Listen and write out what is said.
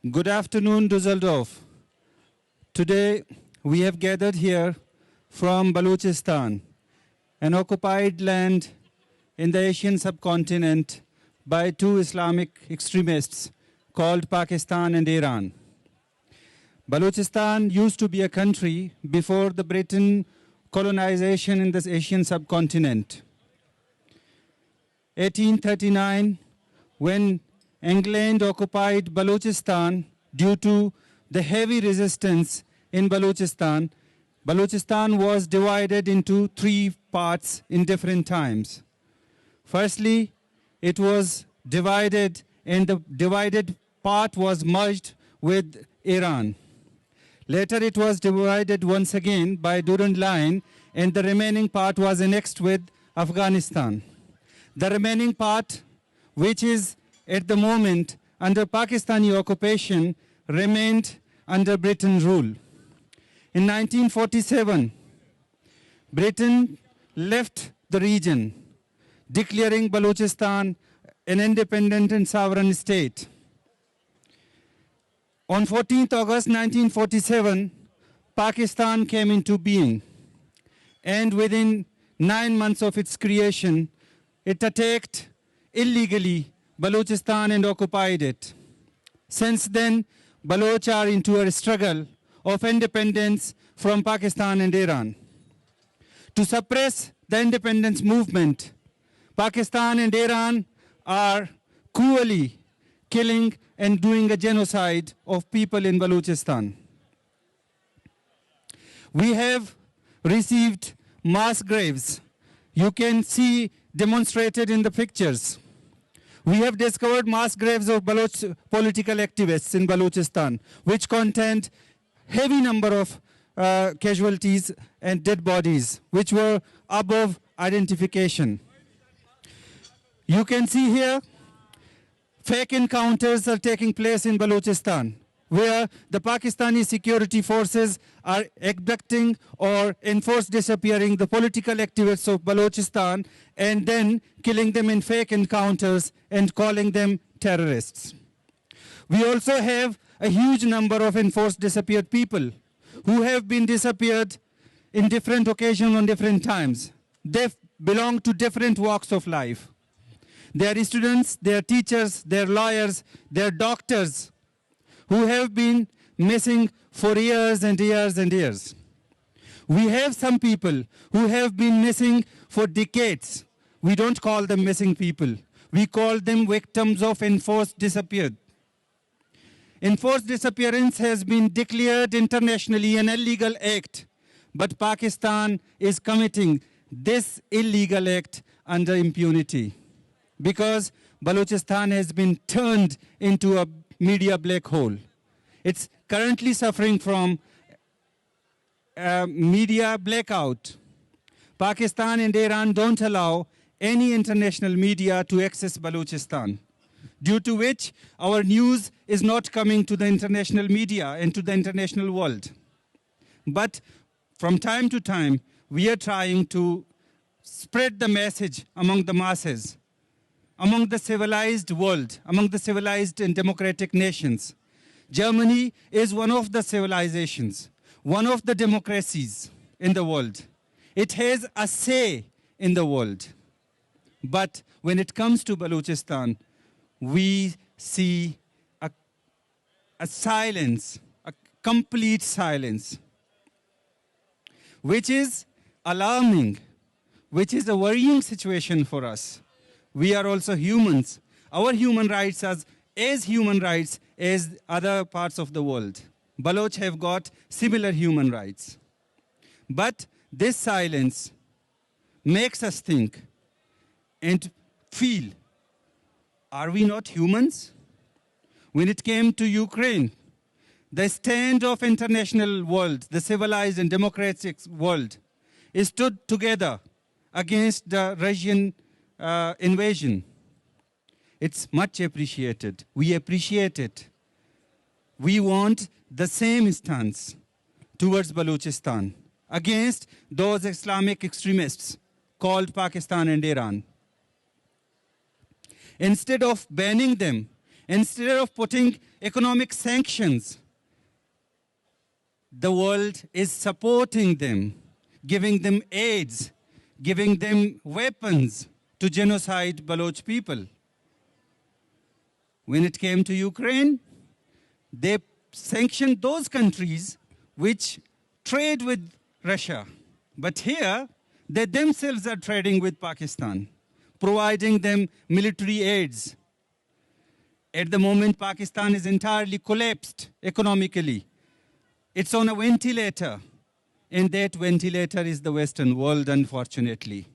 Good afternoon, Dusseldorf. Today, we have gathered here from Balochistan, an occupied land in the Asian subcontinent by two Islamic extremists called Pakistan and Iran. Balochistan used to be a country before the Britain colonization in this Asian subcontinent. 1839, when England occupied Balochistan due to the heavy resistance in Balochistan, Balochistan was divided into three parts in different times. Firstly, it was divided and the divided part was merged with Iran. Later it was divided once again by Durand Line and the remaining part was annexed with Afghanistan. The remaining part, which is at the moment under Pakistani occupation, remained under Britain rule. In 1947, Britain left the region, declaring Balochistan an independent and sovereign state. On 14th August 1947, Pakistan came into being, and within 9 months of its creation, it attacked illegally Balochistan and occupied it. Since then, Baloch are into a struggle of independence from Pakistan and Iran. To suppress the independence movement, Pakistan and Iran are cruelly killing and doing a genocide of people in Balochistan. We have received mass graves. You can see demonstrated in the pictures. We have discovered mass graves of Baloch political activists in Balochistan, which contained heavy number of casualties and dead bodies, which were above identification. You can see here, fake encounters are taking place in Balochistan, where the Pakistani security forces are abducting or enforced disappearing the political activists of Balochistan and then killing them in fake encounters and calling them terrorists. We also have a huge number of enforced disappeared people who have been disappeared in different occasions on different times. They belong to different walks of life. They are students, they are teachers, they are lawyers, they are doctors who have been missing for years and years and years. We have some people who have been missing for decades. We don't call them missing people. We call them victims of enforced disappeared. Enforced disappearance has been declared internationally an illegal act, but Pakistan is committing this illegal act under impunity because Balochistan has been turned into a media black hole. It's currently suffering from media blackout. Pakistan and Iran don't allow any international media to access Balochistan, due to which our news is not coming to the international media and to the international world. But from time to time, we are trying to spread the message among the masses, among the civilized world, among the civilized and democratic nations. Germany is one of the civilizations, one of the democracies in the world. It has a say in the world. But when it comes to Balochistan, we see a silence, a complete silence, which is alarming, which is a worrying situation for us. We are also humans. Our human rights are as human rights as other parts of the world. Baloch have got similar human rights. But this silence makes us think and feel, are we not humans? When it came to Ukraine, the stand of international world, the civilized and democratic world, stood together against the Russian invasion. It's much appreciated. We appreciate it. We want the same stance towards Balochistan against those Islamic extremists called Pakistan and Iran. Instead of banning them Instead of putting economic sanctions, the world is supporting them, giving them aids, giving them weapons to genocide Baloch people. When it came to Ukraine, they sanctioned those countries which trade with Russia. But here, they themselves are trading with Pakistan, providing them military aids. At the moment, Pakistan is entirely collapsed economically. It's on a ventilator, and that ventilator is the Western world, unfortunately.